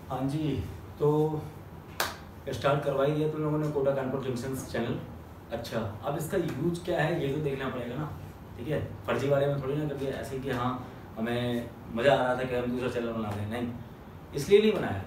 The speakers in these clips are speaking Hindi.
हाँ जी, तो स्टार्ट करवा ही दिया तुम लोगों ने कोटा कानपुर जंक्शंस चैनल। अच्छा, अब इसका यूज क्या है ये तो देखना पड़ेगा ना, ठीक है। फर्जी वाले में थोड़ी ना कर दिया ऐसे कि हाँ हमें मज़ा आ रहा था कि हम दूसरा चैनल बना दें, नहीं, इसलिए नहीं बनाया।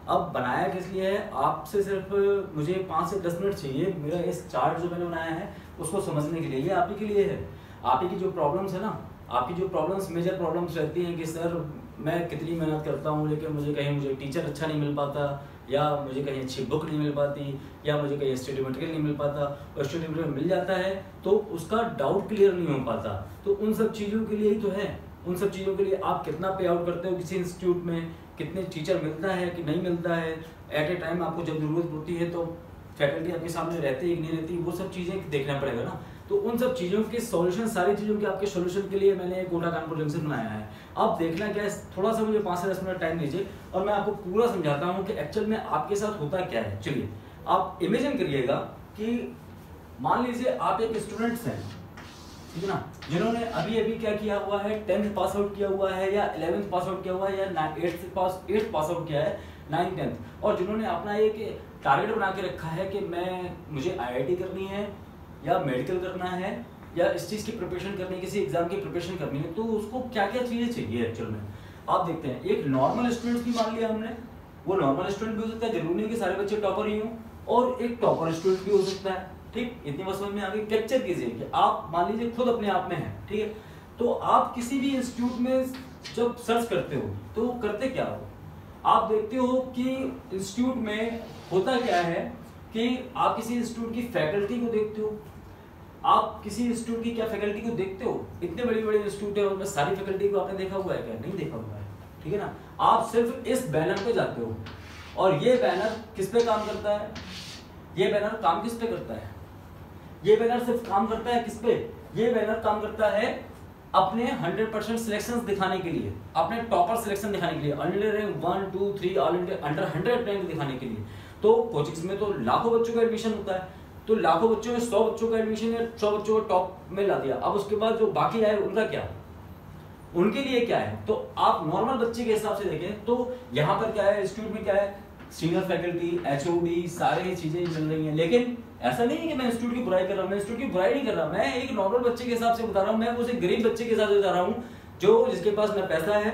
अब बनाया किस लिए है, आपसे सिर्फ मुझे 5 से 10 मिनट चाहिए मेरा इस चार्ट जो मैंने बनाया है उसको समझने के लिए। ये आप ही के लिए है। आप ही की जो प्रॉब्लम्स है ना, आपकी जो प्रॉब्लम्स मेजर प्रॉब्लम्स रहती हैं कि सर मैं कितनी मेहनत करता हूँ लेकिन मुझे टीचर अच्छा नहीं मिल पाता, या मुझे कहीं अच्छी बुक नहीं मिल पाती, या मुझे कहीं स्टडी मटेरियल नहीं मिल पाता, और स्टडी मटेरियल मिल जाता है तो उसका डाउट क्लियर नहीं हो पाता। तो उन सब चीज़ों के लिए ही तो है। उन सब चीज़ों के लिए आप कितना पे आउट करते हो किसी इंस्टीट्यूट में, कितने टीचर मिलता है कि नहीं मिलता है, एट ए टाइम आपको जब ज़रूरत होती है तो फैकल्टी आपके सामने रहती है कि नहीं रहती, वो सब चीज़ें देखना पड़ेगा ना। तो उन सब चीज़ों के सॉल्यूशन, सारी चीज़ों के आपके सॉल्यूशन के लिए मैंने कोटा कानपुर जंक्शन बनाया है। अब देखना क्या है, थोड़ा सा मुझे 5 से 10 मिनट टाइम दीजिए और मैं आपको पूरा समझाता हूँ कि एक्चुअल में आपके साथ होता क्या है। चलिए आप इमेजिन करिएगा कि मान लीजिए आप एक स्टूडेंट्स हैं, ठीक है ना, जिन्होंने अभी अभी क्या किया हुआ है, 10th पास आउट किया हुआ है, या 11th पास आउट किया हुआ है, या 8th पास आउट किया है, 9th 10th, और जिन्होंने अपना एक टारगेट बना के रखा है कि मुझे IIT करनी है, या मेडिकल करना है, या इस चीज़ की प्रिपरेशन करनी है, किसी एग्जाम की प्रिपरेशन करनी है, तो उसको क्या क्या चीज़ें चाहिए एक्चुअल में। आप देखते हैं, एक नॉर्मल स्टूडेंट की मान लिया हमने, वो नॉर्मल स्टूडेंट भी हो सकता है, जरूरी नहीं कि सारे बच्चे टॉपर ही हों, और एक टॉपर स्टूडेंट भी हो सकता है। ठीक, इतनी बात समझ में आ गई। कैप्चर कीजिए कि आप मान लीजिए खुद अपने आप में हैं, ठीक है, तो आप किसी भी इंस्टीट्यूट में जब सर्च करते हो तो करते क्या हो, आप देखते हो कि इंस्टीट्यूट में होता क्या है कि आप किसी इंस्टीट्यूट की फैकल्टी को देखते हो। आप किसी इंस्टीट्यूट की क्या फैकल्टी को देखते हो, इतने बड़े बड़े इंस्टीट्यूट है उनमें सारी फैकल्टी को आपने देखा हुआ है क्या? नहीं देखा हुआ है, ठीक है ना। आप सिर्फ इस बैनर पे जाते हो, और ये बैनर किस पे काम करता है, ये बैनर काम किस पे करता है, ये बैनर सिर्फ काम करता है किस पे, ये बैनर काम करता है अपने 100% सिलेक्शंस दिखाने के लिए, अपने टॉपर सिलेक्शन दिखाने के लिए, under rank 1 2 3 all India under 100 rank दिखाने के लिए। तो कोचिंग्स में तो लाखों बच्चों का एडमिशन होता है, तो लाखों बच्चों में 100 बच्चों का एडमिशन है, 100 बच्चों को टॉप में ला दिया। अब उसके बाद जो बाकी आए उनका क्या, उनके लिए क्या है। तो आप नॉर्मल बच्चे के हिसाब से देखें तो यहाँ पर क्या है, इंस्टीट्यूट में क्या है, सीनियर फैकल्टी, HOD, सारी चीजें मिल रही हैं। लेकिन ऐसा नहीं है कि मैं इंस्टीट्यूट की बुराई कर रहा हूँ, मैं इंस्टीट्यूट की बुराई नहीं कर रहा, मैं एक नॉर्मल बच्चे के हिसाब से बता रहा हूँ, मैं उसे गरीब बच्चे के हिसाब से बता रहा हूँ जो जिसके पास ना पैसा है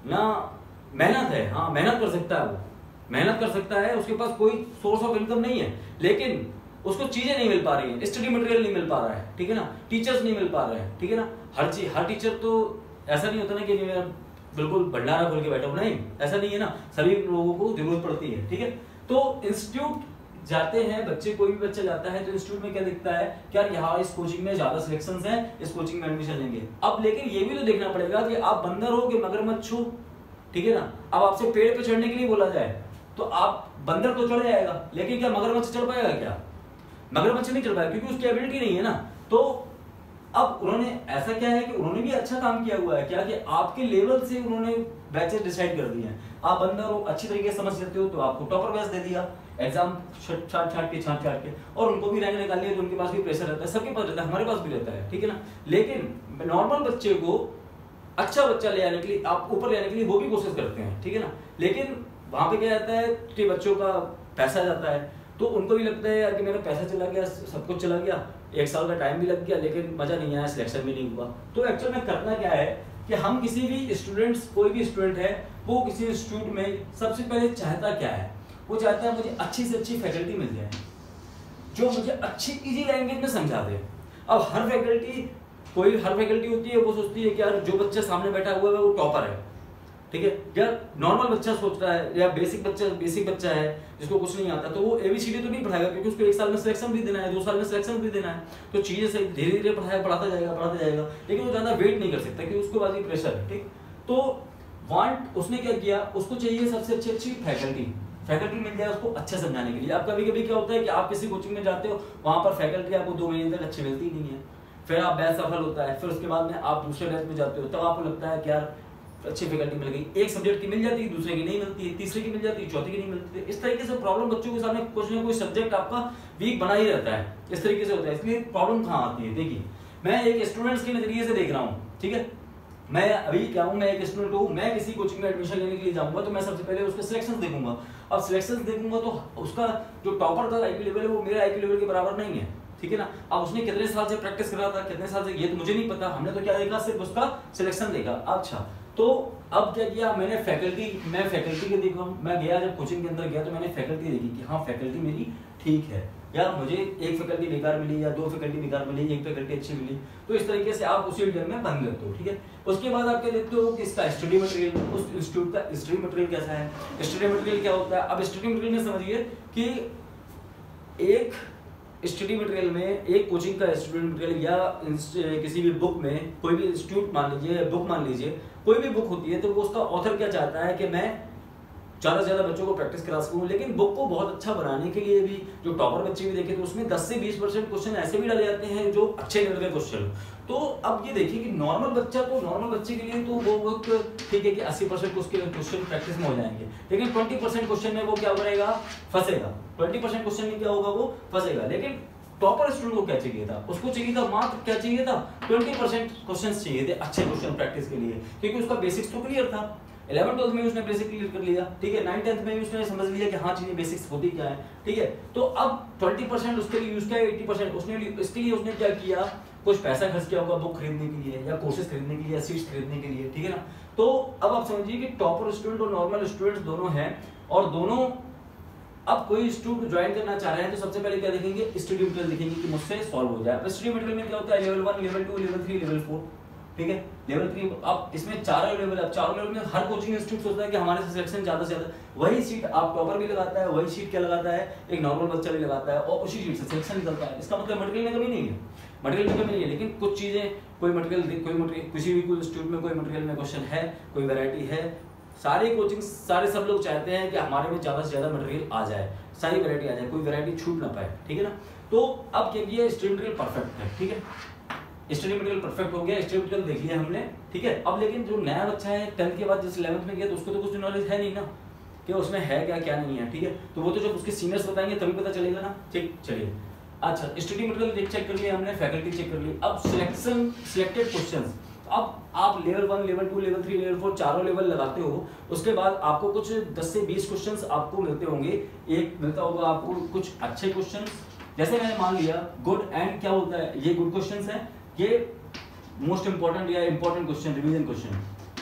ना मेहनत है। हाँ, मेहनत कर सकता है, वो मेहनत कर सकता है, उसके पास कोई सोर्स ऑफ इनकम नहीं है, लेकिन उसको चीजें नहीं मिल पा रही है, स्टडी मटेरियल नहीं मिल पा रहा है, ठीक है ना, टीचर्स नहीं मिल पा रहे हैं, ठीक है ना। हर टीचर तो ऐसा नहीं होता ना कि मैं बिल्कुल भंडारा खोल के बैठा हूं, नहीं, ऐसा नहीं है ना, सभी लोगों को जरूरत पड़ती है, ठीक है। तो इंस्टीट्यूट जाते हैं बच्चे, कोई भी बच्चा जाता है तो इंस्टीट्यूट में क्या दिखता है कि यार यहाँ इस कोचिंग में ज्यादा सिलेक्शंस हैं, इस कोचिंग में एडमिशन लेंगे। अब लेकिन ये भी तो देखना पड़ेगा कि आप बंदर हो कि मगरमच्छ हो, ठीक है ना। अब आपसे पेड़ पे चढ़ने के लिए बोला जाए तो आप बंदर तो चढ़ जाएगा, लेकिन क्या मगरमच्छ चढ़ पाएगा? क्या मगरमच्छ नहीं चढ़ पाएगा, क्योंकि उसकी एबिलिटी नहीं है ना। तो अब उन्होंने ऐसा क्या है कि उन्होंने भी अच्छा काम किया हुआ है क्या, कि आपके लेवल से उन्होंने बैचेस डिसाइड कर दिए हैं। आप बंदर हो, अच्छी तरीके से समझ सकते हो, तो आपको टॉपर बैच दे दिया, एग्जाम छाट के, और उनको भी रैंक निकाल लिया, तो उनके पास भी प्रेशर रहता है, सबके पास रहता है, हमारे पास भी रहता है, ठीक है ना। लेकिन नॉर्मल बच्चे को अच्छा बच्चा ले आने के लिए, आप ऊपर ले आने के लिए वो भी कोशिश करते हैं, ठीक है ना। लेकिन वहां पे क्या रहता है कि बच्चों का पैसा जाता है, तो उनको भी लगता है यार कि मेरा पैसा चला गया, सब कुछ चला गया, 1 साल का टाइम भी लग गया, लेकिन मजा नहीं आया, सिलेक्शन भी नहीं हुआ। तो एक्चुअल में करना क्या है कि हम किसी भी स्टूडेंट्स, कोई भी स्टूडेंट है, वो किसी इंस्टीट्यूट में सबसे पहले चाहता क्या है, वो चाहता है मुझे अच्छी से अच्छी फैकल्टी मिल जाए जो मुझे अच्छी इजी लैंग्वेज में समझा दे। अब हर फैकल्टी होती है, वो सोचती है कि यार जो बच्चा सामने बैठा हुआ है वो टॉपर है, ठीक है, या नॉर्मल बच्चा सोच रहा है, या बेसिक बच्चा है जिसको कुछ नहीं आता, तो वो ABCD तो नहीं पढ़ाएगा, क्योंकि उसको 1 साल में सिलेक्शन भी देना है, 2 साल में सिलेक्शन भी देना है, तो चीजें से धीरे धीरे पढ़ाता जाएगा, लेकिन वो ज्यादा वेट नहीं कर सकता कि उसके बाद प्रेशर है, ठीक। तो उसने क्या किया, उसको चाहिए सबसे अच्छी फैकल्टी मिल जाए उसको अच्छा समझाने के लिए। अब कभी कभी क्या होता है कि आप किसी कोचिंग में जाते हो, वहां पर फैकल्टी आपको 2 महीने तक अच्छी मिलती नहीं है, फिर आप बैच सफल होता है, फिर उसके बाद में आप दूसरे बैच में जाते हो, तब आपको लगता है कि यार अच्छी फैकल्टी मिल गई, एक सब्जेक्ट की मिल जाती है, दूसरे की नहीं मिलती है, तीसरे की मिल जाती है, चौथे की नहीं मिलती है। इस तरीके से प्रॉब्लम बच्चों के सामने कुछ ना कोई सब्जेक्ट आपका वीक बना ही रहता है, इस तरीके से होता है। इसलिए प्रॉब्लम कहाँ आती है, देखिए मैं एक स्टूडेंट्स के नजरिए से देख रहा हूँ, ठीक है, मैं अभी क्या हूँ, मैं एक स्टूडेंट हूँ, मैं किसी कोचिंग में एडमिशन लेने के लिए जाऊंगा तो मैं सबसे पहले उसके सिलेक्शंस देखूंगा। अब सिलेक्शंस देखूंगा तो उसका जो टॉपर का आईक्यू लेवल है वो मेरे आईक्यू लेवल के बराबर नहीं है, ठीक है ना। अब उसने कितने साल से प्रैक्टिस करा था, कितने साल से, ये तो मुझे नहीं पता, हमने तो क्या देखा, सिर्फ उसका सिलेक्शन देखा। अच्छा, तो अब क्या किया मैंने, मैं फैकल्टी के देखा, मैं गया जब कोचिंग के अंदर गया तो मैंने फैकल्टी देखी कि हाँ फैकल्टी मेरी ठीक है, या मुझे एक फैकल्टी बेकार मिली या दो फैकल्टी बेकार मिली, एक फैकल्टी अच्छी मिली, तो इस तरीके से आप उसी इंडियन में बन लेते हो, ठीक है। उसके बाद आप क्या देखते हो कि इसका स्टडी मटेरियल, उस इंस्टीट्यूट का स्टडी मटेरियल कैसा है। स्टडी मटेरियल क्या होता है, अब स्टडी मटेरियल में समझिए कि एक स्टडी मटेरियल में, एक कोचिंग का स्टडी मटेरियल या किसी भी बुक में, कोई भी इंस्टीट्यूट मान लीजिए, बुक मान लीजिए, कोई भी बुक होती है तो वो उसका ऑथर क्या चाहता है कि मैं ज़्यादा से ज़्यादा बच्चों को प्रैक्टिस करा सकूँ, लेकिन बुक को बहुत अच्छा बनाने के लिए भी जो टॉपर बच्चे भी देखे तो उसमें 10 से 20% क्वेश्चन ऐसे भी डाले जाते हैं जो अच्छे लेवल के क्वेश्चन। तो अब ये देखिए कि नॉर्मल बच्चे के लिए तो वो बुक ठीक है कि 80% उसके क्वेश्चन प्रैक्टिस में हो जाएंगे, लेकिन 20% क्वेश्चन में वो क्या करेगा, फंसेगा। 20% क्वेश्चन में क्या होगा, वो फंसेगा। लेकिन टॉपर स्टूडेंट को क्या चाहिए था, उसको चाहिए था मात्र क्या चाहिए था, 20% क्वेश्चंस चाहिए थे अच्छे क्वेश्चन प्रैक्टिस के लिए, क्योंकि उसका बेसिक्स तो क्लियर था। 11th-12th में उसने बेसिक क्लियर कर लिया, ठीक है। 9th-10th में भी उसने समझ लिया कि हाँ चीजें बेसिक्स होती क्या है, ठीक है। तो अब 20% उसके लिए यूज किया, 80% उसने इसके लिए उसने क्या किया, कुछ पैसा खर्च किया होगा बुक खरीदने के लिए या कोर्सेज खरीदने के लिए या सीट्स खरीदने के लिए, ठीक है ना। तो अब आप समझिए कि टॉपर स्टूडेंट और नॉर्मल स्टूडेंट्स दोनों हैं, और दोनों अब कोई स्टूडेंट ज्वाइन करना चाह रहे हैं तो सबसे पहले क्या देखेंगे, स्टडी मटेरियल देखेंगे कि मुझसे सॉल्व हो जाए। स्टडी मटेरियल में क्या होता है, लेवल 1, लेवल 2, लेवल 3, लेवल 4, ठीक है। लेवल 3 अब इसमें चारों लेवल, अब चारों लेवल में हर कोचिंग इंस्टीट्यूट सोचता है कि हमारे से सिलेक्शन ज्यादा से ज्यादा, वही सीट आप टॉपर भी लगाता है, वही सीट क्या लगाता है, एक नॉर्मल बच्चा भी लगाता है, और उसी सीट से सिलेक्शन निकलता है। इसका मतलब मटेरियल में कमी नहीं है, मटेरियल में कमी नहीं है, लेकिन कुछ चीजें, कोई मटेरियल किसी भी इंस्टीट्यूट में कोई मटेरियल में क्वेश्चन है, कोई वैरायटी है, सारे कोचिंग सारे सब लोग चाहते हैं कि हमारे में ज्यादा से ज्यादा मटेरियल आ जाए, सारी वैरायटी आ जाए, कोई वैरायटी छूट ना पाए, ठीक है ना। तो अब क्या किया, स्टडी मटेरियल परफेक्ट है, ठीक है। स्टडी मटेरियल परफेक्ट हो गया, स्टडी मटेरियल देख लिया हमने, ठीक है। अब लेकिन जो नया बच्चा है 10th के बाद जैसे 11th में गया तो उसको तो कुछ नॉलेज है नहीं ना कि उसमें है क्या क्या नहीं है, ठीक है। तो वो तो जब उसके सीनियर्स बताएंगे तभी पता चलेगा ना, ठीक। चलिए, अच्छा स्टडी मटेरियल चेक कर लिया हमने, फैकल्टी चेक कर ली। अब सिलेक्टेड क्वेश्चंस, अब आप लेवल 1, लेवल 2, लेवल 3, लेवल 4 चारों लेवल लगाते हो, उसके बाद आपको कुछ 10 से 20 क्वेश्चंस आपको मिलते होंगे। एक मिलता होगा आपको कुछ अच्छे क्वेश्चंस, जैसे मैंने मान लिया गुड एंड क्या होता है, ये गुड क्वेश्चंस हैं, ये मोस्ट इंपॉर्टेंट या इंपॉर्टेंट क्वेश्चन,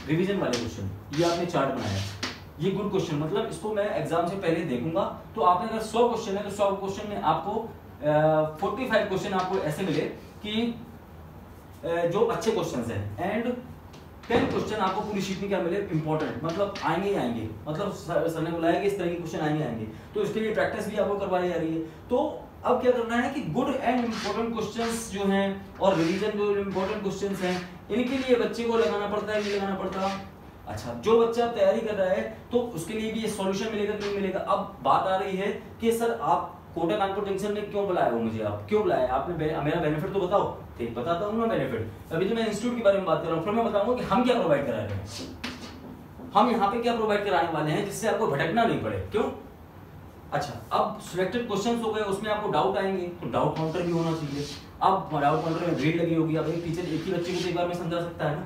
रिवीजन वाले क्वेश्चन, ये आपने चार्ट बनाया, ये गुड क्वेश्चन, मतलब इसको मैं एग्जाम से पहले देखूंगा। तो आपने अगर 100 क्वेश्चन है तो 100 क्वेश्चन में आपको 45 क्वेश्चन आपको ऐसे मिले कि जो अच्छे क्वेश्चंस हैं, एंड 10 क्वेश्चन आपको पूरी शीट में क्या मिले, इंपॉर्टेंट, मतलब आएंगे ही आएंगे, मतलब सर ने बुलाया कि इस तरह के क्वेश्चन आएंगे। तो इसके लिए प्रैक्टिस भी आपको करवाई जा रही है। तो अब क्या करना है कि गुड एंड इंपॉर्टेंट क्वेश्चंस जो हैं और रिवीजन जो इंपॉर्टेंट क्वेश्चंस हैं, इनके लिए बच्चे को लगाना पड़ता है, नहीं लगाना पड़ता। अच्छा, जो बच्चा तैयारी कर रहा है तो उसके लिए भी ये सॉल्यूशन मिलेगा कि नहीं मिलेगा। अब बात आ रही है कि सर आप कोटा कानपुर जंक्शन में क्यों बुलाया हो मुझे, आप क्यों बुलाया आपने, मेरा बेनिफिट तो बताओ। ठीक, बताता हूँ मैं बेनिफिट। अभी तो मैं इंस्टीट्यूट के बारे में बात कर रहा हूँ, फिर मैं बताऊंगा कि हम क्या प्रोवाइड करा रहे हैं, हम यहाँ पे क्या प्रोवाइड कराने वाले हैं जिससे आपको भटकना नहीं पड़े। क्यों? अच्छा, अब सिलेक्टेड क्वेश्चंस हो गए, उसमें आपको डाउट आएंगे तो डाउट काउंटर भी होना चाहिए। अब डाउट काउंटर में ग्रेड लगी होगी। अब एक टीचर एक ही बच्चे को एक बार में समझा सकता है ना,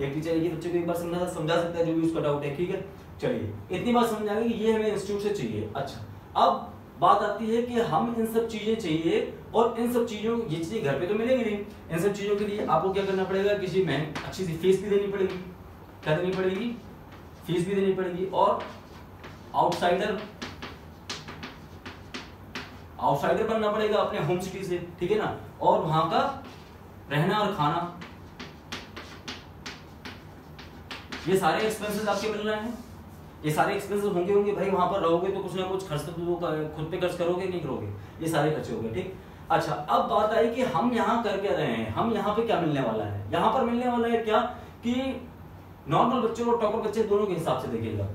एक टीचर एक ही बच्चे को एक बार समझा सकता है जो भी उसका डाउट है, ठीक है। चलिए, इतनी बात समझ आ गई कि ये हमें इंस्टीट्यूट से चाहिए। अच्छा, अब बात आती है कि हम इन सब चीजें चाहिए और इन सब चीजों, ये चीजें घर पे तो मिलेंगी नहीं, इन सब चीजों के लिए आपको क्या करना पड़ेगा, किसी में अच्छी सी फीस भी देनी पड़ेगी। क्या देनी पड़ेगी? फीस भी देनी पड़ेगी। और आउटसाइडर बनना पड़ेगा अपने होम सिटी से, ठीक है ना। और वहां का रहना और खाना, ये सारे एक्सपेंसेस आपके मिल रहे हैं, ये सारे एक्सपेंसेस होंगे भाई। वहां पर रहोगे तो कुछ ना कुछ खर्च तो खुद पे खर्च करोगे, नहीं करोगे, ये सारे खर्चे हो गए, ठीक। अच्छा, अब बात आई कि हम यहाँ कर क्या रहे हैं, हम यहाँ पे क्या मिलने वाला है। यहाँ पर मिलने वाला है क्या कि नॉर्मल बच्चों और टॉपर बच्चे दोनों के हिसाब से देखिएगा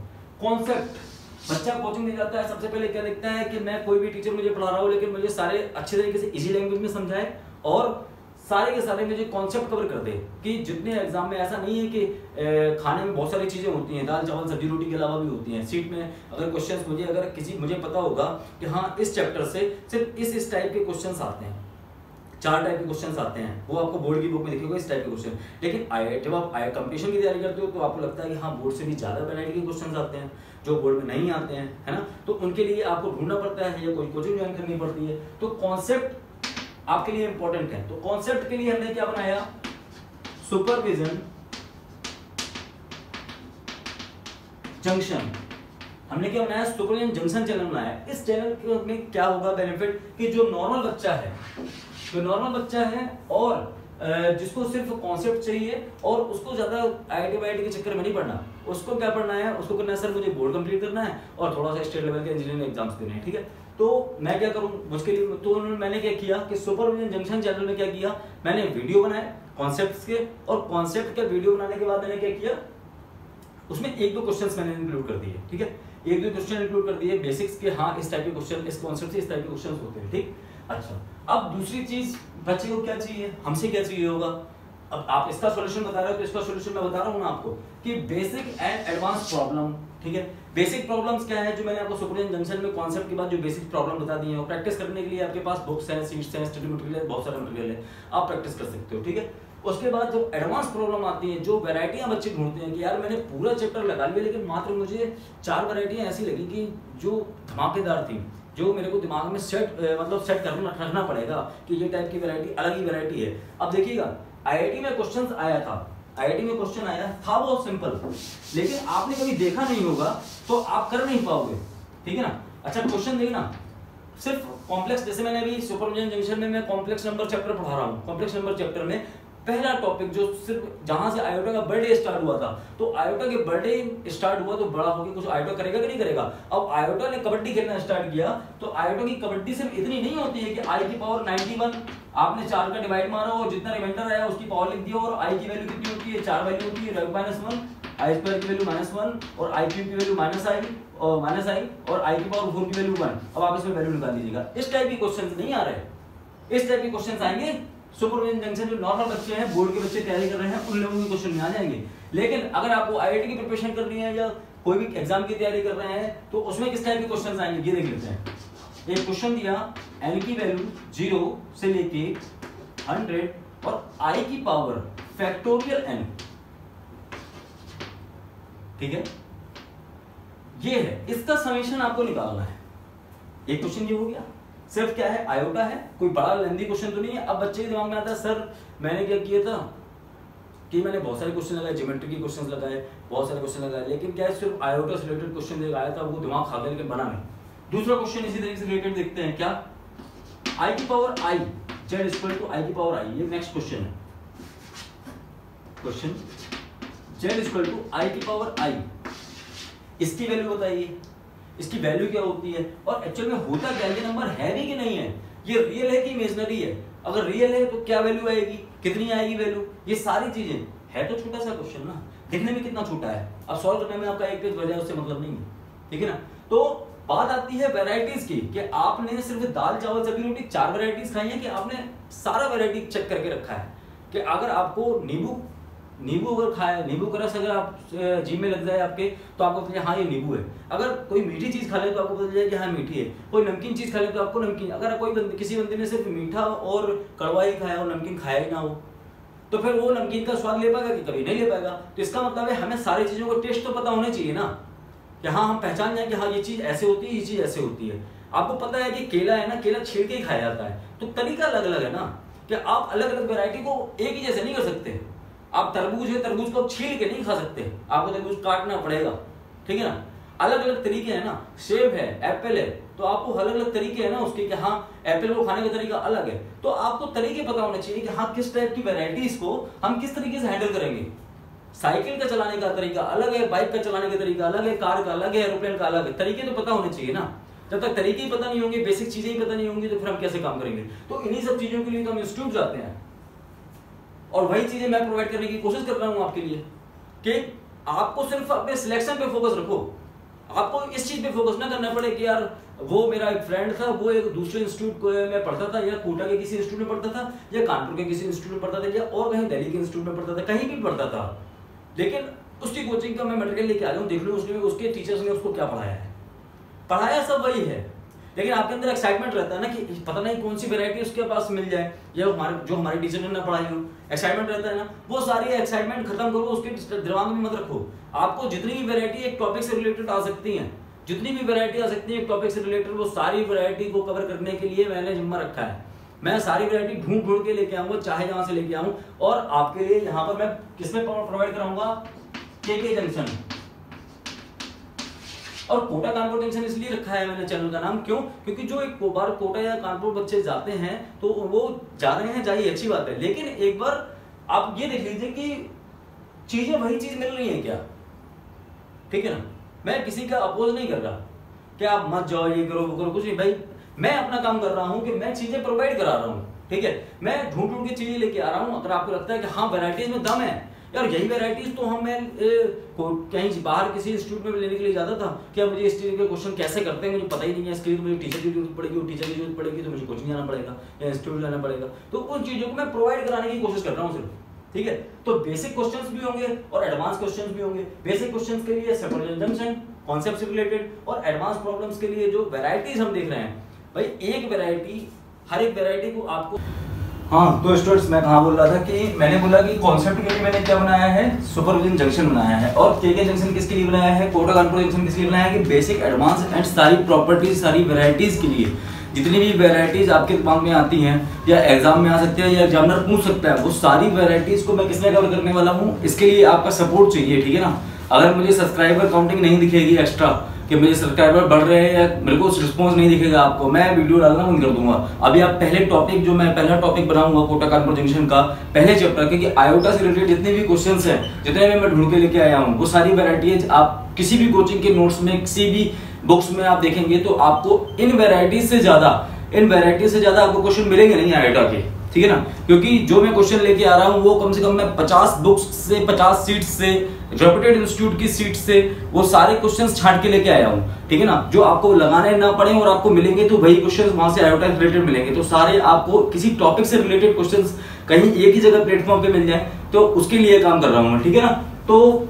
कॉन्सेप्ट। बच्चा कोचिंग में जाता है, सबसे पहले क्या देखता है कि मैं कोई भी टीचर मुझे पढ़ा रहा हूँ लेकिन मुझे सारे अच्छे तरीके से इजी लैंग्वेज में समझाए और सारे के सारे मुझे कॉन्सेप्ट कवर कर दे। कि जितने एग्जाम में ऐसा नहीं है कि खाने में बहुत सारी चीजें होती हैं, दाल चावल सब्जी रोटी के अलावा भी होती हैं। सीट में अगर क्वेश्चंस मुझे पता होगा कि हाँ इस चैप्टर से सिर्फ इस टाइप के क्वेश्चंस आते हैं, 4 टाइप के क्वेश्चंस आते हैं, वो आपको बोर्ड की बुक में लिखे होगा इस टाइप के क्वेश्चन। लेकिन जब आप कंपटीशन की तैयारी करते हो तो आपको लगता है कि हाँ बोर्ड से भी ज़्यादा वैरायटी के क्वेश्चंस आते हैं जो बोर्ड में नहीं आते हैं, है ना। तो उनके लिए आपको ढूंढना पड़ता है या कोई कोचिंग ज्वाइन करनी पड़ती है। तो कॉन्सेप्ट आपके लिए इंपॉर्टेंट है। तो कॉन्सेप्ट के लिए हमने क्या बनाया, सुपरविजन जंक्शन। हमने क्या बनाया, सुपरविजन जंक्शन चैनल बनाया। इस चैनल में क्या होगा बेनिफिट कि जो नॉर्मल बच्चा है, जो नॉर्मल बच्चा है और जिसको सिर्फ कॉन्सेप्ट चाहिए और उसको ज्यादा आईआईटी वाईआईटी के चक्कर में नहीं पढ़ना, उसको क्या पढ़ना है, उसको करना है सर मुझे बोर्ड कंप्लीट करना है और थोड़ा सा स्टेट लेवल के इंजीनियरिंग एग्जाम्स देने हैं, ठीक है। तो मैं क्या करूं उसके लिए, तो मैंने क्या किया कि सुपरविजन जंक्शन चैनल में क्या किया, मैंने वीडियो बनाए कॉन्सेप्ट्स के, और कॉन्सेप्ट के वीडियो बनाने के बाद मैंने क्या किया, उसमें 1-2 क्वेश्चंस मैंने इंक्लूड कर दिए, ठीक है। 1-2 क्वेश्चन इंक्लूड कर दिए बेसिक्स के, हाँ इस टाइप के क्वेश्चन, इस कॉन्सेप्ट से इस टाइप के क्वेश्चंस होते हैं, ठीक। अच्छा, अब दूसरी चीज बच्चे को क्या चाहिए, हमसे क्या चाहिए होगा। अब आप इसका सॉल्यूशन बता रहे हो तो इसका सॉल्यूशन मैं बता रहा हूं ना आपको कि बेसिक एंड एडवांस प्रॉब्लम, ठीक है। बेसिक प्रॉब्लम्स क्या है, जो मैंने आपको सुपरविजन जंक्शन में कॉन्सेप्ट के बाद जो बेसिक प्रॉब्लम बता दिए हैं, और प्रैक्टिस करने के लिए आपके पास बुक्स हैं, सीट्स हैं, स्टडी मटेरियल है, बहुत सारा मटेरियल है, आप प्रैक्टिस कर सकते हो, ठीक है। उसके बाद जो एडवांस प्रॉब्लम आती है, जो वैरायटियां बच्चे ढूंढते हैं कि यार मैंने पूरा चैप्टर लगा लिया लेकिन मात्र मुझे 4 वैरायटियां ऐसी लगी कि जो धमाकेदार थी, जो मेरे को दिमाग में सेट करना रखना पड़ेगा कि ये टाइप की वैरायटी अलग ही वैरायटी है। अब देखिएगा आईआईटी में क्वेश्चन आया था, आईआईटी में क्वेश्चन आया था बहुत सिंपल, लेकिन आपने कभी देखा नहीं होगा तो आप कर नहीं पाओगे, ठीक है ना। अच्छा क्वेश्चन देखना, सिर्फ कॉम्प्लेक्स, जैसे मैंने अभी सुपरविजन जंक्शन में मैं कॉम्प्लेक्स नंबर चैप्टर पढ़ा रहा हूँ, कॉम्प्लेक्स नंबर चैप्टर में पहला टॉपिक जो सिर्फ जहां से आयोटा का बर्थडे स्टार्ट हुआ था, तो आयोटा के बर्थडे स्टार्ट हुआ तो बड़ा होकर कुछ आयोटा करेगा कि नहीं करेगा। अब आयोटा ने कबड्डी खेलना स्टार्ट किया तो आयोटा की कबड्डी सिर्फ इतनी नहीं होती है कि आई की पावर 91 आपने 4 का डिवाइड मारा और जितना रिमाइंडर आया उसकी पावर लिख दिया, और आई की वैल्यू कितनी होती है, 4 वैल्यू होती है, -1, आई स्क्वायर की वैल्यू -1 और आई क्यूब की वैल्यू -i और आई की पावर 4 की वैल्यू 1। अब आप इसमें वैल्यू निकाल दीजिएगा। इस टाइप के क्वेश्चंस नहीं आ रहे, इस टाइप के क्वेश्चंस आएंगे सुपरविजन जंक्शन जो नॉर्मल बच्चे हैं, बोर्ड के बच्चे तैयारी कर रहे हैं, उन लोगों के क्वेश्चन में आ जाएंगे। लेकिन अगर आपको आईआईटी की प्रिपरेशन करनी है या कोई भी एग्जाम की तैयारी कर रहे हैं तो उसमें किस टाइप के क्वेश्चंस आएंगे ये देख लेते हैं। एक क्वेश्चन दिया n की वैल्यू 0 से लेके 100 और i की पावर फैक्टोरियल n, ठीक है, ये है, इसका समेशन आपको निकालना है। एक क्वेश्चन ये हो गया, सिर्फ क्या है आयोटा है, कोई बड़ा लेंथी क्वेश्चन तो नहीं है। अब बच्चे के दिमाग में आता है सर मैंने क्या किया था कि मैंने बहुत सारे क्वेश्चन लगाए, ज्योमेट्री के क्वेश्चन लगाए, बहुत सारे क्वेश्चन लगाए, लेकिन क्या है सिर्फ आयोटा से रिलेटेड क्वेश्चन आया था, वो दिमाग खा गया लेकिन बना नहीं। दूसरा क्वेश्चन इसी तरीके से रिलेटेड देखते हैं, क्या आई की power i z equal to i की पावर i, ये नेक्स्ट क्वेश्चन है। Question z equal to i की पावर i, इसकी वैल्यू बताइए, इसकी वैल्यू क्या होती है और एक्चुअल में होता क्या, ये नंबर है भी कि नहीं है, ये रियल है कि इमेजिनरी है, अगर रियल है तो क्या वैल्यू आएगी, कितनी आएगी वैल्यू, ये सारी चीजें है। तो छोटा सा क्वेश्चन ना, दिखने में कितना छोटा है, अब सॉल्व करने में आपका 1 पेज भर जाए उससे मतलब नहीं है, ठीक है ना। तो बात आती है वैरायटीज की कि आपने सिर्फ दाल चावल सब्जी रोटी 4 वैरायटीज खाई है कि आपने सारा वैरायटी चेक करके रखा है कि अगर आपको नींबू अगर खाए, नींबू का रस अगर आप जीभ में लग जाए आपके तो आपको पता चले हाँ ये नींबू है। अगर कोई मीठी चीज खा ले तो आपको पता चले कि हाँ मीठी है। कोई नमकीन चीज खा ले तो आपको नमकीन, अगर किसी बंदे ने सिर्फ मीठा और कड़वा ही खाया और नमकीन खाया ही ना हो तो फिर वो नमकीन का स्वाद ले पाएगा कि कभी नहीं ले पाएगा। तो इसका मतलब है हमें सारी चीजों का टेस्ट तो पता होना चाहिए ना, कि हाँ हम पहचान जाए कि हाँ ये चीज ऐसे होती है, ये चीज ऐसे होती है। आपको पता है कि केला है ना, केला छील के ही खाया जाता है, तो तरीका अलग अलग है ना, कि आप अलग अलग वैरायटी को एक ही जैसे नहीं कर सकते। आप तरबूज है, तरबूज को छील के नहीं खा सकते, आपको तरबूज काटना पड़ेगा, ठीक है ना। अलग अलग तरीके हैं ना, सेब है, एप्पल है, तो आपको अलग अलग तरीके हैं ना उसके, कि हाँ एप्पल को खाने का तरीका अलग है। तो आपको तरीके पता होने चाहिए कि हाँ किस टाइप की वैरायटीज को हम किस तरीके से हैंडल करेंगे। साइकिल का चलाने का तरीका अलग है, बाइक का चलाने का तरीका अलग है, कार का अलग है, एरोप्लेन का अलग है, तरीके तो पता होने चाहिए ना। जब तक तरीके ही पता नहीं होंगे, बेसिक चीजें ही पता नहीं होंगी, तो फिर हम कैसे काम करेंगे। तो इन्हीं सब चीजों के लिए तो हम इंस्टीट्यूट जाते हैं और वही चीजें मैं प्रोवाइड करने की कोशिश कर रहा हूं आपके लिए, कि आपको सिर्फ अपने सिलेक्शन पे फोकस रखो, आपको इस चीज पे फोकस ना करना पड़े कि यार वो मेरा एक फ्रेंड था, वो एक दूसरे इंस्टीट्यूट में पढ़ता था, या कोटा के किसी इंस्टीट्यूट में पढ़ता था, या कानपुर के किसी इंस्टीट्यूट में पढ़ता था, या और कहीं दिल्ली के इंस्टीट्यूट में पढ़ता था, कहीं भी पढ़ता था, लेकिन उसकी कोचिंग का मैं मटेरियल लेके आ जाऊं, देख लो उसने उसके टीचर्स ने उसको क्या पढ़ाया है। पढ़ाया सब वही है, लेकिन आपके अंदर एक्साइटमेंट रहता है ना कि पता नहीं कौन सी वैरायटी उसके पास मिल जाए, या हमारे टीचर ने ना पढ़ाई हो, एक्साइटमेंट रहता है ना, वो सारी एक्साइटमेंट खत्म करो, उसके दिमाग में मत रखो। आपको जितनी भी वैरायटी एक टॉपिक से रिलेटेड आ सकती है, जितनी भी वैरायटी आ सकती है एक टॉपिक से रिलेटेड, वो सारी वैरायटी को कवर करने के लिए मैंने जिम्मा रखा है। मैं सारी वैरायटी ढूंढ के लेके आऊंगा, चाहे जहां से लेके आऊं, और आपके लिए यहाँ पर मैं किसमें प्रोवाइड कराऊंगा, केके जंक्शन। और कोटा कानपुर जंक्शन इसलिए रखा है मैंने चैनल का नाम, क्यों? क्योंकि जो एक बार कोटा या कानपुर बच्चे जाते हैं तो वो जा रहे हैं, जाइए अच्छी बात है, लेकिन एक बार आप ये देख लीजिए कि चीजें वही चीज मिल रही है क्या, ठीक है ना। मैं किसी का अपोज नहीं कर रहा कि आप मत जाओ, ये करो वो करो, कुछ नहीं भाई, मैं अपना काम कर रहा हूं कि मैं चीजें प्रोवाइड करा रहा हूं, ठीक है। मैं ढूंढ के चीजें लेके आ रहा हूं। अगर आपको लगता है कि हाँ वैरायटीज में दम है यार, यही वैरायटीज तो मैं कहीं बाहर किसी इंस्टीट्यूट में लेने के लिए जाता था, क्या मुझे इस चीज के क्वेश्चन कैसे करते हैं मुझे पता ही नहीं है, इसके लिए मुझे टीचर की जरूरत पड़ेगी, और टीचर की जरूरत पड़ेगी तो मुझे कोचिंग जाना पड़ेगा या इंस्टीट्यूट जाना पड़ेगा, तो उन चीजों को मैं प्रोवाइड कराने की कोशिश कर रहा हूँ सिर्फ, ठीक है। तो बेसिक क्वेश्चंस भी होंगे और एडवांस क्वेश्चंस भी होंगे। बेसिक क्वेश्चंस के लिए सेपरेशन जंक्शन, कॉन्सेप्ट से रिलेटेड, और एडवांस प्रॉब्लम्स के लिए जो वैरायटीज हम देख रहे हैं भाई, एक वैरायटी, हर एक वैरायटी को आपको। हाँ तो स्टूडेंट्स, मैं कहाँ बोल रहा था कि मैंने बोला कि कॉन्सेप्ट के लिए मैंने क्या बनाया है, सुपरविजन जंक्शन बनाया है, और केके जंक्शन किसके लिए बनाया है, कोटा कानपुर जंक्शन किसके लिए बनाया है कि बेसिक, एडवांस एंड सारी प्रॉपर्टीज, सारी वैरायटीज के लिए, जितनी भी वैरायटीज आपके दिमाग में आती हैं या एग्जाम में आ सकती है या एग्जामिनर पूछ सकता है, वो सारी वैरायटीज को मैं किसमें कवर करने वाला हूँ। इसके लिए आपका सपोर्ट चाहिए, ठीक है ना। अगर मुझे सब्सक्राइबर काउंटिंग नहीं दिखेगी एक्स्ट्रा कि मुझे सब्सक्राइबर बढ़ रहे हैं या मेरे को रिस्पॉन्स नहीं दिखेगा आपको, मैं वीडियो डालना बंद कर दूंगा। अभी आप पहले टॉपिक, जो मैं पहला टॉपिक बनाऊंगा कोटा कानपुर जंक्शन का पहले चैप्टर, क्योंकि आयोटा से रिलेटेड जितने भी क्वेश्चंस हैं, जितने भी मैं ढूंढ के लेके आया हूँ, वो सारी वैरायटीज आप किसी भी कोचिंग के नोट्स में, किसी भी बुक्स में आप देखेंगे तो आपको इन वैरायटीज से ज्यादा आपको क्वेश्चन मिलेंगे नहीं आयोटा के, ठीक है ना। क्योंकि जो मैं क्वेश्चन लेके आ रहा हूँ वो कम से कम मैं 50 बुक्स से, 50 सीट्स से, रेप्यूटेड इंस्टीट्यूट की सीट से वो सारे क्वेश्चंस छांट के लेके आया हूँ, ठीक है ना। जो आपको लगाने ना पड़े और आपको मिलेंगे तो वही क्वेश्चंस वहां से आयोटा से रिलेटेड मिलेंगे। तो सारे आपको किसी टॉपिक से रिलेटेड क्वेश्चंस कहीं एक ही जगह प्लेटफॉर्म पे मिल जाए, तो उसके लिए काम कर रहा हूँ मैं, ठीक है ना। तो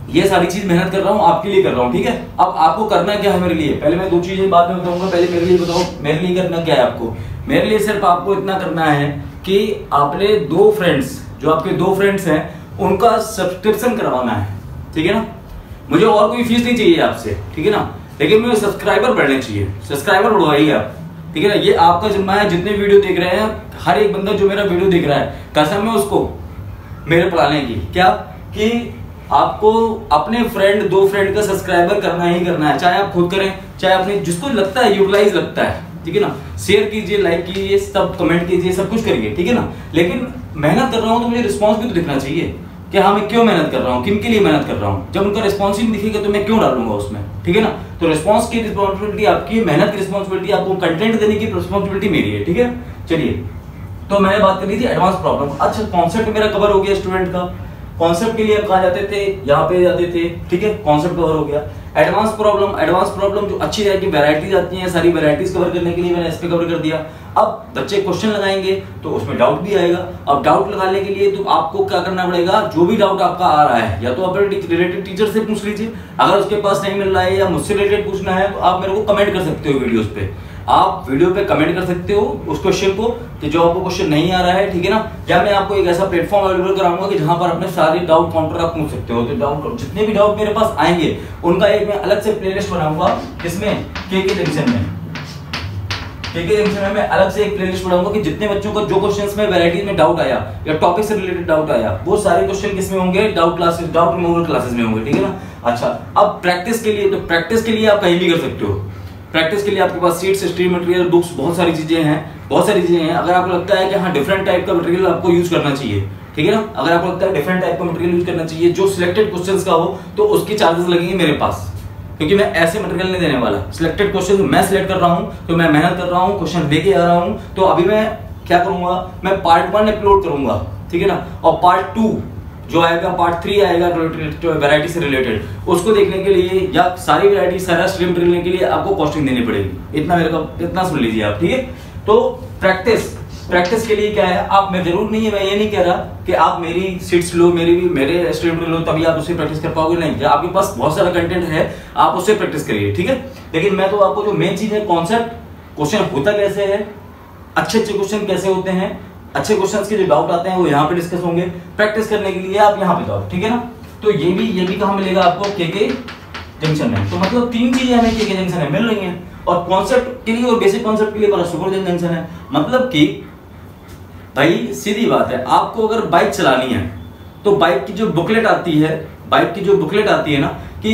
ये सारी चीज मेहनत कर रहा हूँ, आपके लिए कर रहा हूँ, ठीक है। अब आपको करना क्या है मेरे लिए, पहले मैं 2 चीजें बाद में बताऊंगा, पहले मेरे लिए बताओ, मेरे लिए करना क्या है आपको। मेरे लिए सिर्फ आपको इतना करना है कि आपने 2 फ्रेंड्स, जो आपके 2 फ्रेंड्स हैं, उनका सब्सक्रिप्शन करवाना है, ठीक है ना। मुझे और कोई फीस नहीं चाहिए आपसे, ठीक है ना, लेकिन मुझे सब्सक्राइबर बढ़ने चाहिए, सब्सक्राइबर बढ़वाइए आप, ठीक है ना। ये आपका जिम्मा है। जितने वीडियो देख रहे हैं, हर एक बंदा जो मेरा वीडियो देख रहा है, कसम है उसको मेरे पढ़ाने की, क्या कि आपको अपने फ्रेंड, 2 फ्रेंड का सब्सक्राइबर करना ही करना है, चाहे आप खुद करें, चाहे अपने जिसको लगता है, यूटिलाइज लगता है, ठीक है ना। शेयर कीजिए, लाइक कीजिए, सब कमेंट कीजिए, सब कुछ करिए, ठीक है ना। लेकिन मेहनत कर रहा हूं तो मुझे रिस्पॉन्स भी तो दिखना चाहिए कि हाँ मैं क्यों मेहनत कर रहा हूँ, किन के लिए मेहनत कर रहा हूँ। जब उनका रिस्पॉन्स ही नहीं दिखेगा तो मैं क्यों डालूंगा उसमें, ठीक है ना। तो रिस्पॉन्स की रिस्पॉन्सिबिलिटी आपकी, मेहनत की रिस्पॉन्सिबिलिटी, आपको कंटेंट देने की रिस्पॉन्सिबिलिटी मेरी है, ठीक है। चलिए, तो मैंने बात करी थी एडवांस प्रॉब्लम। अच्छा, कॉन्सेप्ट मेरा कवर हो गया स्टूडेंट का। कॉन्सेप्ट के लिए आप कहाँ जाते थे, यहाँ पे जाते थे, ठीक है, कॉन्सेप्ट कवर हो गया। एडवांस प्रॉब्लम जो अच्छी तरह की वैरायटीज आती हैं, सारी वैरायटीज कवर करने के लिए मैंने इस पे कवर कर दिया। अब बच्चे क्वेश्चन लगाएंगे तो उसमें डाउट भी आएगा। अब डाउट लगाने के लिए तो आपको क्या करना पड़ेगा, जो भी डाउट आपका आ रहा है, या तो अपने रिलेटेड टीचर से पूछ लीजिए, अगर उसके पास नहीं मिल रहा है, या मुझसे रिलेटेड पूछना है तो आप मेरे को कमेंट कर सकते हो वीडियोस पे। आप वीडियो पे कमेंट कर सकते हो उस क्वेश्चन को कि जो आपको क्वेश्चन नहीं आ रहा है, ठीक है ना। या मैं आपको एक ऐसा प्लेटफॉर्म अवेलेबल कराऊंगा कि जहां पर अपने सारे डाउट काउंटर आप पूछ सकते हो। तो डाउट, जितने भी डाउट मेरे पास आएंगे उनका एक मैं अलग से प्लेलिस्ट बनाऊंगा, किसमें, केके जंक्शन में। केके जंक्शन में मैं अलग से एक प्लेलिस्ट बनाऊंगा कि जितने बच्चों को जो क्वेश्चंस में, वैरायटीज में डाउट आया या टॉपिक से रिलेटेड डाउट आया, वो सारे क्वेश्चन किसमें होंगे, doubt classes, doubt removal classes में होंगे, ठीक है ना। अच्छा, अब प्रैक्टिस के लिए, तो प्रैक्टिस के लिए आप कहीं भी कर सकते हो। प्रैक्टिस के लिए आपके पास सीट्स, स्ट्रीम मटेरियल, बुक्स, बहुत सारी चीजें हैं। अगर आपको लगता है कि हाँ डिफरेंट टाइप का मटेरियल आपको यूज करना चाहिए, ठीक है ना, अगर आपको लगता है डिफरेंट टाइप का मटेरियल यूज करना चाहिए जो सिलेक्टेड क्वेश्चंस का हो, तो उसके चार्जेस लगेंगे मेरे पास, क्योंकि मैं ऐसे मटेरियल नहीं देने वाला। सिलेक्टेड क्वेश्चन मैं सिलेक्ट कर रहा हूँ, तो मैं मेहनत कर रहा हूँ, क्वेश्चन लेके आ रहा हूँ। तो अभी मैं क्या करूंगा, मैं पार्ट 1 अपलोड करूंगा, ठीक है ना, और पार्ट 2 जो आएगा, पार्ट 3 आएगा वैरायटी से रिलेटेड, उसको देखने के लिए या सारी वैरायटी, सारा स्ट्रीम लेने के लिए आपको कॉस्टिंग देनी पड़ेगी। इतना सुन लीजिए आप, ठीक है। तो प्रैक्टिस प्रैक्टिस के लिए क्या है, आप, मैं जरूर नहीं है, मैं ये नहीं कह रहा कि आप मेरी सीट्स लो, मेरे स्टूडेंट लो तभी आप उससे प्रैक्टिस कर पाओगे, नहीं। आपके पास बहुत सारा कंटेंट है, आप उससे प्रैक्टिस करिए, ठीक है। लेकिन मैं तो आपको जो मेन चीज है, कॉन्सेप्ट, क्वेश्चन होता कैसे है, अच्छे क्वेश्चन कैसे होते हैं, अच्छे क्वेश्चन के जो डाउट आते हैं वो यहाँ पे डिस्कस होंगे। प्रैक्टिस करने के लिए आप यहाँ पे जाओ, ठीक है ना। तो ये भी कहाँ मिलेगा आपको, केके जंक्शन में। तो मतलब 3 चीजें हमें केके जंक्शन में मिल रही हैं, और कॉन्सेप्ट के लिए और बेसिक कॉन्सेप्ट के लिए परशुपुर जंक्शन है। मतलब कि भाई सीधी बात है, आपको अगर बाइक चलानी है तो बाइक की जो बुकलेट आती है ना, कि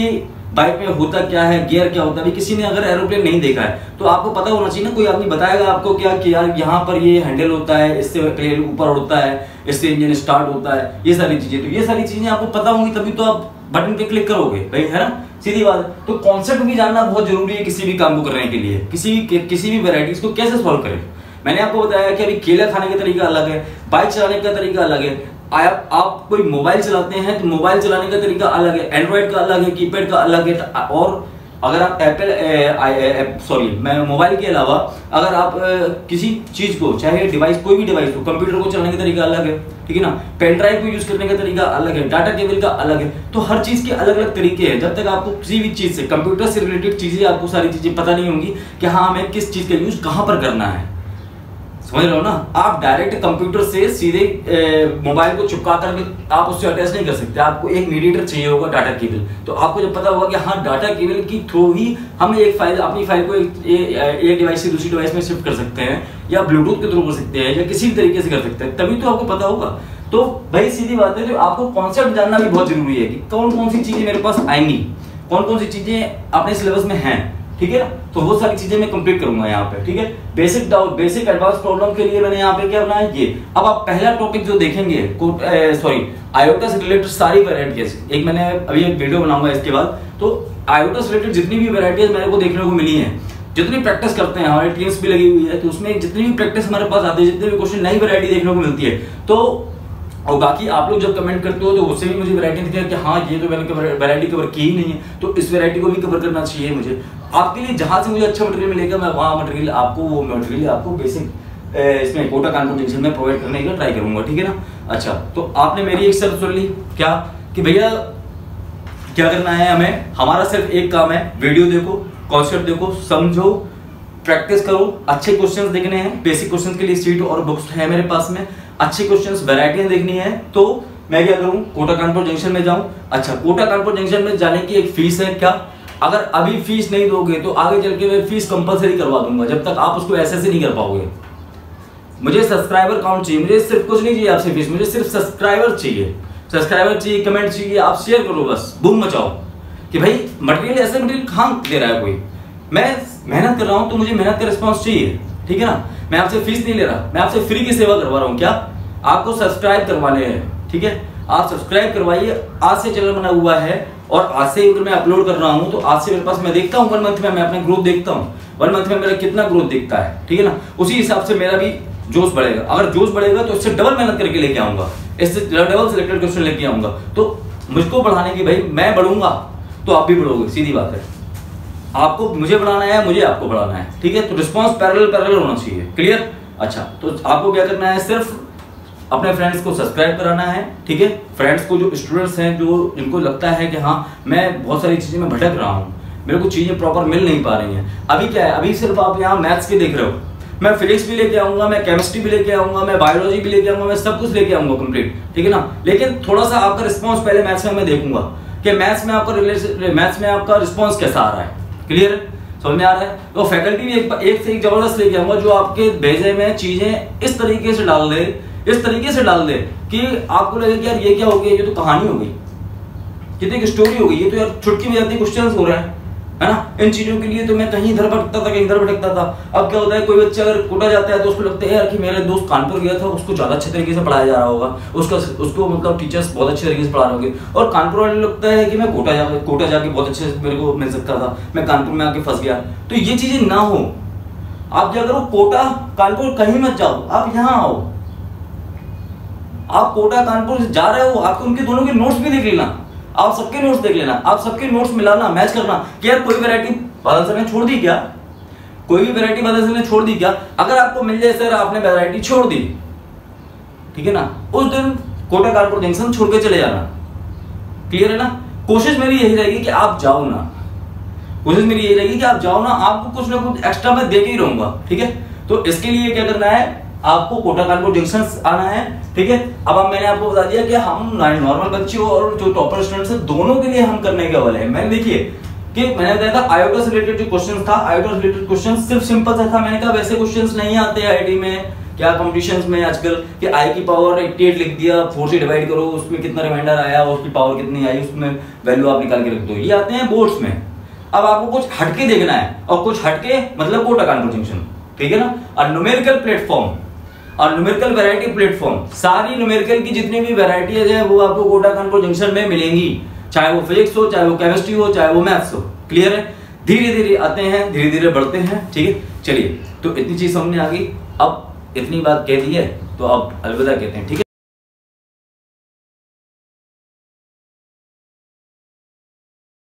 बाइक में होता क्या है, गियर क्या होता है। किसी ने अगर एरोप्लेन नहीं देखा है तो आपको पता होना चाहिए ना, कोई आदमी बताएगा आपको क्या कि यार यहाँ पर ये हैंडल होता है, इससे प्लेन ऊपर उड़ता है, इससे इंजन स्टार्ट होता है, ये सारी चीजें। तो ये सारी चीजें आपको पता होंगी तभी तो आप बटन पे क्लिक करोगे भाई, है ना, सीधी बात। तो कॉन्सेप्ट भी जानना बहुत जरूरी है किसी भी काम को करने के लिए, किसी भी वैरायटीज को कैसे सॉल्व करें। मैंने आपको बताया कि अभी केला खाने का तरीका अलग है, बाइक चलाने का तरीका अलग है। आप कोई मोबाइल चलाते हैं तो मोबाइल चलाने का तरीका अलग है, एंड्रॉइड का अलग है, कीपैड का अलग है। और अगर आप मोबाइल के अलावा अगर आप किसी चीज को, चाहे डिवाइस, कोई भी डिवाइस हो, कंप्यूटर को चलाने का तरीका अलग है, ठीक है ना, पेन ड्राइव को यूज करने का तरीका अलग है, डाटा केबल का अलग है। तो हर चीज के अलग अलग तरीके हैं। जब तक आपको किसी भी चीज से, कंप्यूटर से रिलेटेड चीजें, आपको सारी चीजें पता नहीं होंगी कि हाँ हमें किस चीज का यूज कहां पर करना है, समझ रहे हो ना। आप डायरेक्ट कंप्यूटर से सीधे मोबाइल को चिपका कर आप उससे अटैच नहीं कर सकते, आपको एक मीडिएटर चाहिए होगा, डाटा केबल। तो आपको जब पता होगा कि हाँ डाटा केबल की थ्रू ही हम एक फाइल, अपनी फाइल को एक डिवाइस से दूसरी डिवाइस में शिफ्ट कर सकते हैं, या ब्लूटूथ के थ्रू कर सकते हैं, या किसी भी तरीके से कर सकते हैं, तभी तो आपको पता होगा। तो भाई सीधी बात है, जो आपको कॉन्सेप्ट जानना भी बहुत जरूरी है कि कौन कौन सी चीजें मेरे पास आएंगी, कौन कौन सी चीजें अपने सिलेबस में हैं, ठीक है ना। तो वो सारी चीजें मैं कंप्लीट करूंगा यहाँ पे, ठीक है। Basic doubt, basic advance problem के लिए मैंने यहाँ पे क्या बनाया, ये। अब आप पहला टॉपिक जो देखेंगे, आयोटा से रिलेटेड सारी वैरायटीज, एक मैंने अभी एक वीडियो बनाऊंगा इसके बाद। तो आयोटा से रिलेटेड जितनी भी वैरायटीज मेरे को देखने को मिली है, जितनी प्रैक्टिस करते हैं, हमारी टीम्स भी लगी हुई है, तो उसमें जितनी भी प्रैक्टिस हमारे पास आती है, जितने भी क्वेश्चन, नई वैरायटी देखने को मिलती है। तो और बाकी आप लोग जब कमेंट करते हो तो उससे भी मुझे वैरायटी दिखती है कि हाँ ये तो मैंने वैरायटी कवर की ही नहीं है, तो इस वैरायटी को भी कवर करना चाहिए मुझे। आपके लिए जहां से मुझे अच्छा मटेरियल मिलेगा, मैं वहां मटेरियल आपको बेसिक इसमें कोटा कानपुर जंक्शन में प्रोवाइड करने का ट्राई करूंगा, ठीक है ना। अच्छा, तो आपने मेरी एक शर्त सुन ली क्या, कि भैया क्या करना है हमें, हमारा सिर्फ एक काम है, वीडियो देखो, कॉन्सेप्ट देखो, समझो, प्रैक्टिस करो। अच्छे क्वेश्चंस देखने हैं, बेसिक क्वेश्चंस के लिए सीट और बुक्स है मेरे पास में। अच्छे क्वेश्चंस, वैरायटियां देखनी है, तो मैं क्या करूं, कोटा कानपुर जंक्शन में जाऊं। अच्छा, कोटा कानपुर जंक्शन में जाने की एक फीस है क्या, अगर अभी फीस नहीं दोगे तो आगे चल के मैं फीस कंपलसरी करवा दूंगा, जब तक आप उसको ऐसे से नहीं कर पाओगे। मुझे सब्सक्राइबर काउंट चाहिए, मुझे सिर्फ कुछ नहीं चाहिए आपसे फीस, मुझे सिर्फ सब्सक्राइबर चाहिए, कमेंट चाहिए, आप शेयर करो, बस बूम मचाओ कि भाई मटेरियल, ऐसे मटेरियल कहां दे रहा है कोई। मैं मेहनत कर रहा हूं तो मुझे मेहनत का रिस्पॉन्स चाहिए, ठीक है ना। मैं आपसे फीस नहीं ले रहा, मैं आपसे फ्री की सेवा करवा रहा हूं। क्या आपको सब्सक्राइब करवाने हैं, ठीक है, आप सब्सक्राइब करवाइए। आज से चैनल बना हुआ है और आज से अगर मैं अपलोड कर रहा हूं तो आज से मेरे पास, मैं देखता हूं 1 मंथ में, मैं अपना ग्रोथ देखता हूं, 1 मंथ में मेरा कितना ग्रोथ दिखता है, ठीक है ना। उसी हिसाब से मेरा भी जोश बढ़ेगा। अगर जोश बढ़ेगा तो इससे डबल मेहनत करके लेके आऊंगा, इससे डबल सिलेक्टेड क्वेश्चन लेके आऊंगा। तो मुझको बढ़ाने की, भाई मैं बढ़ूंगा तो आप भी बढ़ोगे, सीधी बात है। आपको मुझे बढ़ाना है, मुझे आपको बढ़ाना है, ठीक है। तो रिस्पॉन्स पैरेलल होना चाहिए, क्लियर। अच्छा, तो आपको क्या करना है, सिर्फ अपने फ्रेंड्स को सब्सक्राइब कराना है, ठीक है। फ्रेंड्स को, जो स्टूडेंट्स हैं, जो जिनको लगता है कि हाँ मैं बहुत सारी चीजें में भटक रहा हूँ, मेरे को चीजें प्रॉपर मिल नहीं पा रही हैं। अभी क्या है, अभी सिर्फ आप यहाँ मैथ्स के देख रहे हो, मैं फिजिक्स भी लेके आऊंगा, मैं केमिस्ट्री भी लेके आऊंगा, मैं बायोलॉजी भी लेके आऊंगा, मैं सब कुछ लेके आऊंगा कंप्लीट, ठीक है ना। लेकिन थोड़ा सा आपका रिस्पॉन्स पहले मैथ्स में मैं देखूंगा कि मैथ्स में आपका रिस्पॉन्स कैसा आ रहा है, क्लियर, समझ में आ रहा है। तो फैकल्टी भी एक से एक जबरदस्त लेके आऊंगा, जो आपके भेजे में चीजें इस तरीके से डाल दे कि आपको लगे कि यार ये क्या हो गया, ये तो कहानी हो गई, कितनी की स्टोरी हो गई, ये तो यार छुटकी बजाती क्वेश्चंस हो रहे हैं, है ना। इन चीजों के लिए तो मैं कहीं इधर भटकता था, कहीं इधर भटकता था। अब क्या होता है, कोई बच्चा अगर कोटा जाता है तो उसको लगता है यार कि मेरा दोस्त कानपुर गया था, उसको ज्यादा अच्छे तरीके से पढ़ाया जा रहा होगा, उसको मतलब टीचर्स बहुत अच्छे तरीके से पढ़ा रहे होंगे। और कानपुर वाले लगता है कि मैं कोटा जाके बहुत अच्छे से मेरे को मिल सकता था, मैं कानपुर में आके फंस गया। तो ये चीजें ना हो, आप क्या करो, कोटा कानपुर कहीं मत जाओ, आप यहाँ आओ। आप कोटा कानपुर जा रहे हो, आपको उनके दोनों के नोट्स भी देख लेना, आप सबके नोट्स देख लेना, आप सबके नोट्स मिलाना, मैच करना कि यार कोई वैरायटी बादल सर ने छोड़ दी क्या, कोई भी वैरायटी मदरसे ने छोड़ दी क्या? अगर आपको मिल जाए सर आपने वैरायटी छोड़ दी, ठीक है ना, उस दिन कोटा कानपुर जंक्शन छोड़ के चले जाना। क्लियर है ना? कोशिश मेरी यही रहेगी कि आप जाओ ना, कोशिश मेरी यही रहेगी कि आप जाओ ना, आपको कुछ ना कुछ एक्स्ट्रा मैं दे के ही रहूंगा, ठीक है। तो इसके लिए क्या करना है, आपको कोटा कानपुर जंक्शन आना है, ठीक है। अब मैंने आपको बता दिया कि हम नॉर्मल बच्चों और जो टॉपर स्टूडेंट्स हैं दोनों के लिए हम करने के वाले हैं। मैंने देखिए कि मैंने बताया था आयोटा से रिलेटेड जो क्वेश्चन था, आयोटा से रिलेटेड क्वेश्चन सिर्फ सिंपल सा था। मैंने कहा वैसे क्वेश्चंस नहीं आते आईआईटी में, क्या कॉम्पिटिशन्स में आजकल कि आई की पावर 88 लिख दिया, 4 से डिवाइड करो, उसमें कितना रिमाइंडर आया, उसकी पावर कितनी आई, उसमें वैल्यू आप निकाल के रख दो, ये आते हैं बोर्ड्स में। अब आपको कुछ हटके देखना है, और कुछ हटके मतलब कोटा कानपुर जंक्शन, ठीक है ना। और न्यूमेरिकल प्लेटफॉर्म और न्यूमेरिकल वैरायटी प्लेटफॉर्म, सारी न्यूमेरिकल की जितनी भी वैरायटीज है वो आपको कोटा कानपुर जंक्शन में मिलेंगी, चाहे वो फिजिक्स हो, चाहे वो केमिस्ट्री हो, चाहे वो मैथ्स हो। क्लियर है? धीरे धीरे आते हैं, धीरे धीरे बढ़ते हैं, ठीक है। चलिए, तो इतनी चीज समझ में आ गई। अब इतनी बात कह दी है तो अब अलविदा कहते हैं, ठीक है।